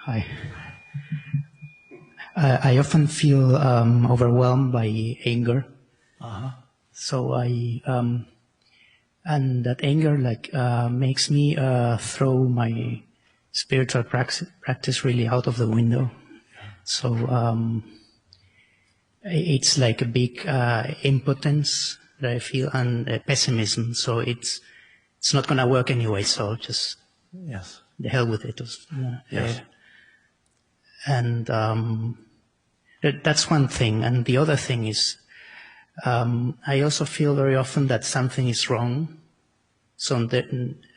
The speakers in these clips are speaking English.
Hi. I often feel overwhelmed by anger. So and that anger makes me throw my spiritual practice really out of the window. So it's like a big impotence that I feel and pessimism. So it's not going to work anyway. So just the hell with it. And that's one thing. And the other thing is, I also feel very often that something is wrong. So that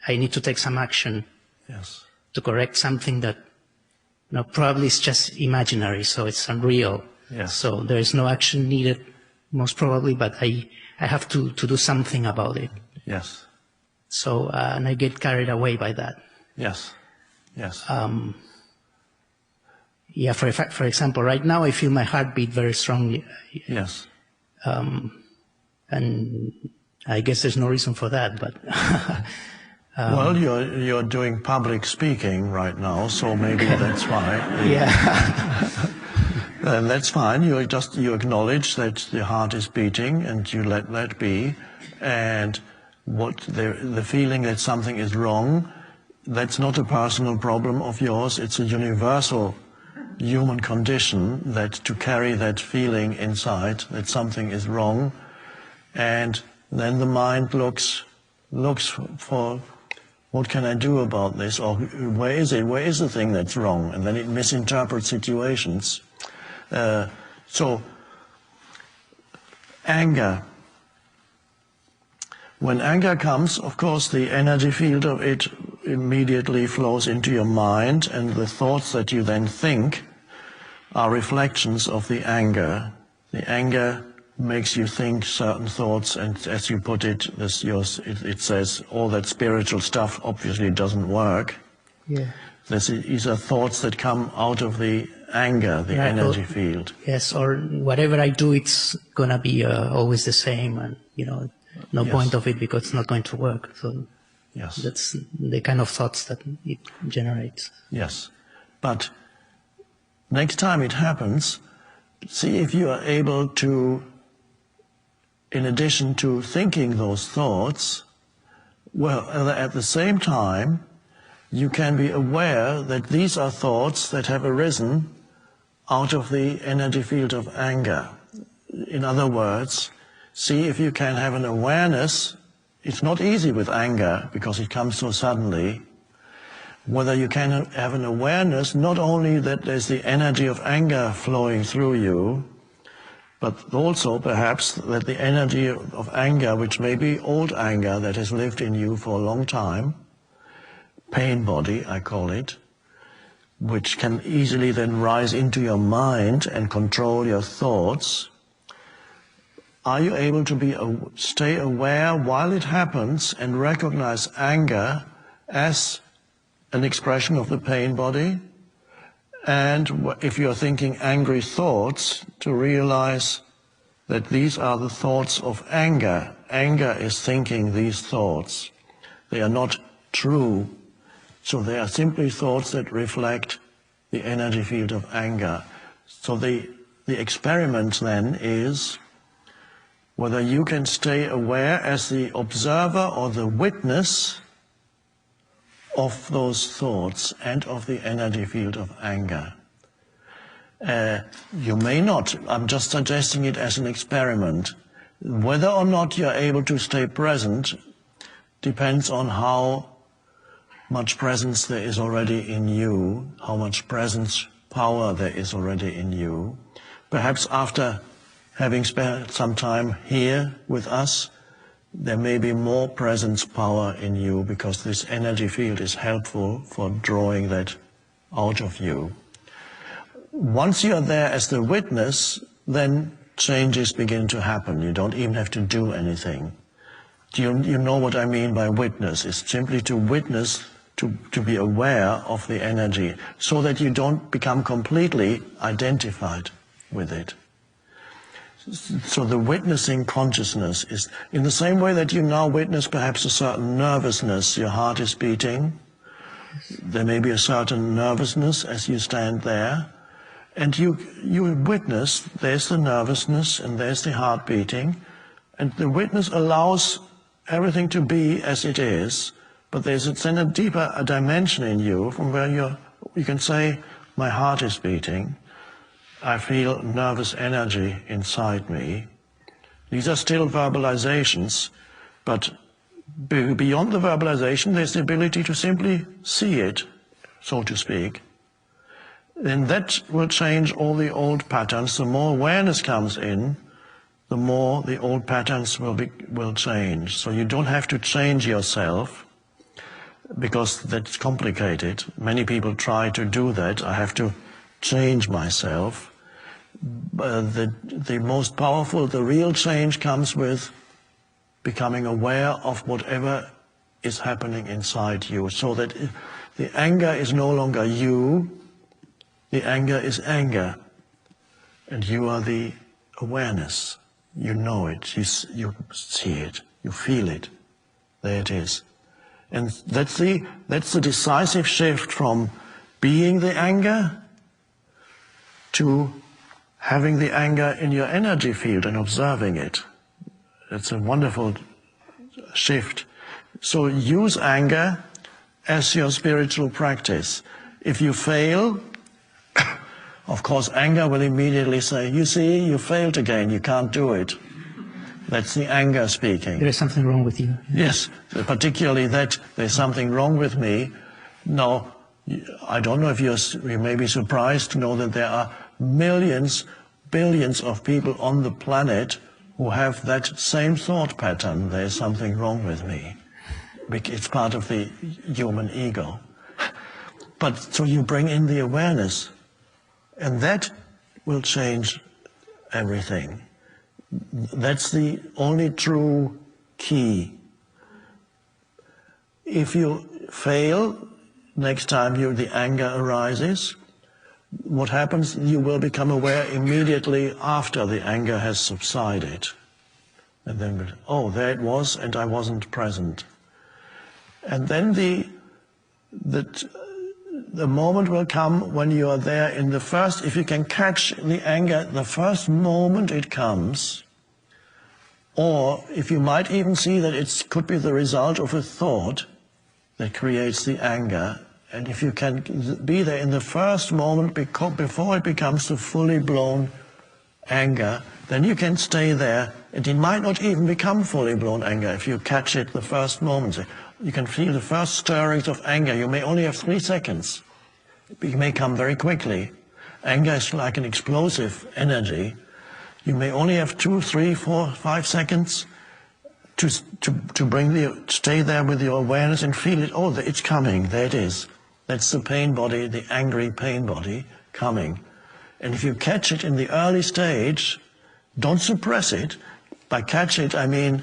I need to take some action to correct something that probably is just imaginary. So it's unreal. So there is no action needed, most probably, but I have to do something about it. So, and I get carried away by that. For example, right now I feel my heart beat very strongly. And I guess there's no reason for that, but... well, you're doing public speaking right now, so maybe that's why. And that's fine. You acknowledge that the heart is beating, and you let that be. And what the feeling that something is wrong, that's not a personal problem of yours. It's a universal human condition that to carry that feeling inside that something is wrong, and then the mind looks for what can I do about this, or where is it? Where is the thing that's wrong? And then it misinterprets situations. So anger. When anger comes, of course, the energy field of it immediately flows into your mind, and the thoughts that you then think are reflections of the anger. The anger makes you think certain thoughts, and as you put it, it says all that spiritual stuff obviously doesn't work. These are thoughts that come out of the anger, the energy field. Yes, or whatever I do, it's gonna be always the same, and no point of it because it's not going to work. So that's the kind of thoughts that it generates. But next time it happens, see if you are able to, in addition to thinking those thoughts, at the same time, you can be aware that these are thoughts that have arisen out of the energy field of anger. In other words, see if you can have an awareness. It's not easy with anger because it comes so suddenly. Whether you can have an awareness not only that there's the energy of anger flowing through you, but also perhaps that the energy of anger, which may be old anger that has lived in you for a long time, pain body I call it, which can easily then rise into your mind and control your thoughts. Are you able to stay aware while it happens and recognize anger as an expression of the pain body? And if you're thinking angry thoughts, to realize that these are the thoughts of anger. Anger is thinking these thoughts. They are not true. So they are simply thoughts that reflect the energy field of anger. So the experiment then is whether you can stay aware as the observer or the witness of those thoughts and of the energy field of anger. You may not. I'm just suggesting it as an experiment. Whether or not you're able to stay present depends on how much presence there is already in you, how much presence power there is already in you. Perhaps after having spent some time here with us, there may be more presence power in you because this energy field is helpful for drawing that out of you. Once you are there as the witness, then changes begin to happen. You don't even have to do anything. You know what I mean by witness? It's simply to witness, to be aware of the energy so that you don't become completely identified with it. So the witnessing consciousness is in the same way that you now witness perhaps a certain nervousness, your heart is beating, There may be a certain nervousness as you stand there, and you witness there's the nervousness and there's the heart beating, and the witness allows everything to be as it is, but there's then a deeper dimension in you from where you can say, my heart is beating, I feel nervous energy inside me. These are still verbalizations, but beyond the verbalization, there's the ability to simply see it, so to speak. Then that will change all the old patterns. The more awareness comes in, the more the old patterns will change. So you don't have to change yourself, because that's complicated. Many people try to do that. I have to change myself. The most powerful, the real change comes with becoming aware of whatever is happening inside you, so that the anger is no longer you, the anger is anger, and you are the awareness. You know it, you see it, you feel it, there it is. And that's the decisive shift from being the anger to having the anger in your energy field and observing it. It's a wonderful shift. So use anger as your spiritual practice. If you fail, of course anger will immediately say, you see, you failed again, you can't do it. That's the anger speaking. There is something wrong with you. Yes, particularly that there's something wrong with me. Now, I don't know if you may be surprised to know that there are millions, billions of people on the planet who have that same thought pattern. There's something wrong with me. It's part of the human ego. But so you bring in the awareness, and that will change everything. That's the only true key. If you fail, next time the anger arises, what happens, you will become aware immediately after the anger has subsided. And then, oh, there it was, and I wasn't present. And then the moment will come when you are there in the first, if you can catch the anger, the first moment it comes, or if you might even see that it could be the result of a thought that creates the anger, and if you can be there in the first moment before it becomes the fully blown anger, then you can stay there, and it might not even become fully blown anger if you catch it the first moment. You can feel the first stirrings of anger. You may only have 3 seconds. It may come very quickly. Anger is like an explosive energy. You may only have 2, 3, 4, 5 seconds to stay there with your awareness and feel it. Oh, it's coming. There it is. That's the pain body, the angry pain body coming. And if you catch it in the early stage, don't suppress it. By catch it, I mean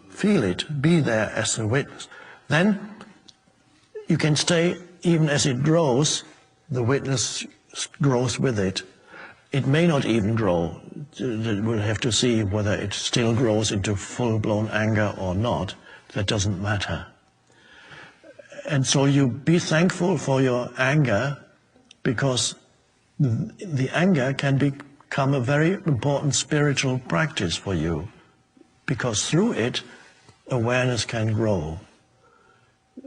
feel it, be there as a witness. Then you can stay, even as it grows, the witness grows with it. It may not even grow. We'll have to see whether it still grows into full-blown anger or not. That doesn't matter. And so you be thankful for your anger, because the anger can become a very important spiritual practice for you, because through it, awareness can grow.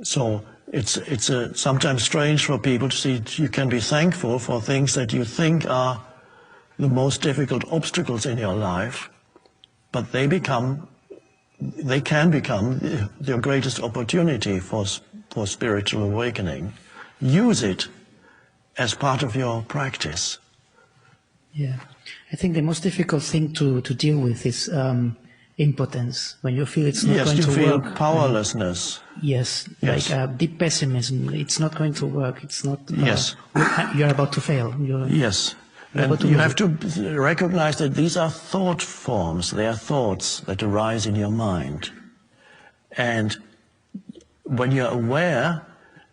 So it's sometimes strange for people to see you can be thankful for things that you think are the most difficult obstacles in your life, but they can become your greatest opportunity for spiritual awakening. Use it as part of your practice. Yeah, I think the most difficult thing to deal with is impotence. When you feel it's not going to work. Yes, you feel powerlessness. Yes, like deep pessimism. It's not going to work. It's not. Yes. You're about to fail. Yes. And you have to recognize that these are thought forms. They are thoughts that arise in your mind. And when you're aware,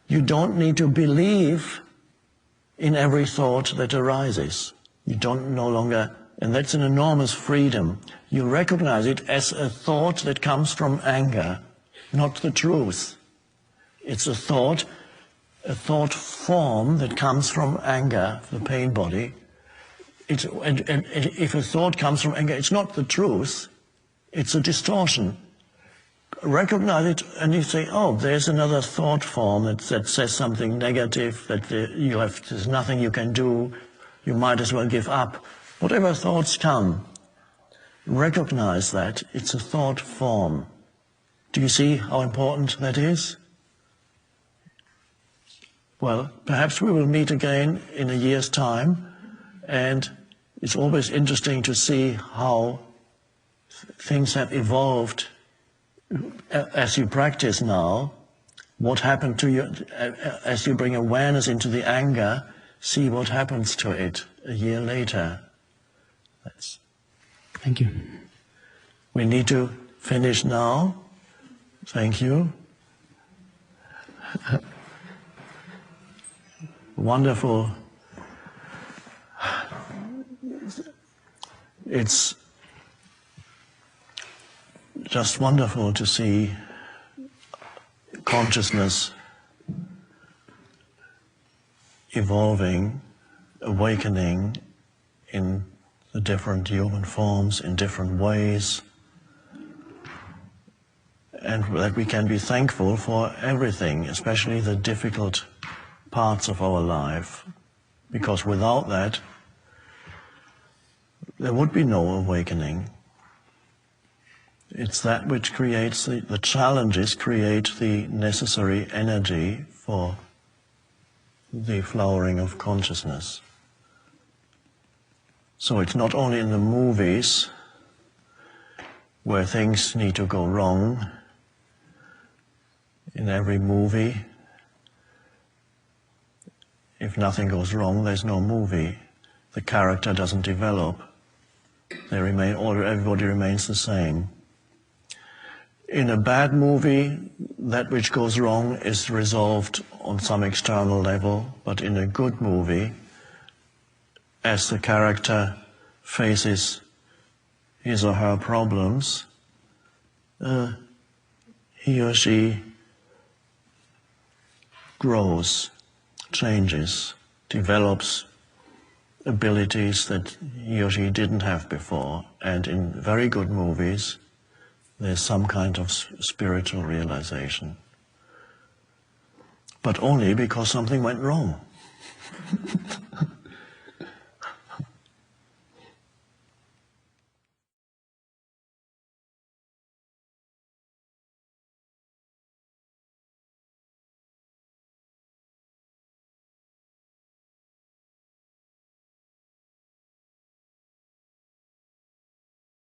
you don't need to believe in every thought that arises. You don't no longer, and that's an enormous freedom. You recognize it as a thought that comes from anger, not the truth. It's a thought form that comes from anger, the pain body. And if a thought comes from anger, it's not the truth, it's a distortion. Recognize it and you say, oh, there's another thought form that says something negative, that there's nothing you can do, you might as well give up. Whatever thoughts come, recognize that it's a thought form. Do you see how important that is? Well, perhaps we will meet again in a year's time, and it's always interesting to see how things have evolved as you practice now. What happened to you as you bring awareness into the anger, see what happens to it a year later. Thank you. We need to finish now. Thank you. Wonderful. It's just wonderful to see consciousness evolving, awakening in the different human forms in different ways, and that we can be thankful for everything, especially the difficult parts of our life, because without that there would be no awakening. It's that which creates the challenges create the necessary energy for the flowering of consciousness. So it's not only in the movies where things need to go wrong. In every movie, if nothing goes wrong, there's no movie. The character doesn't develop. Everybody remains the same. In a bad movie, that which goes wrong is resolved on some external level, but in a good movie, as the character faces his or her problems, he or she grows, changes, develops abilities that he or she didn't have before. And in very good movies, there's some kind of spiritual realization. But only because something went wrong.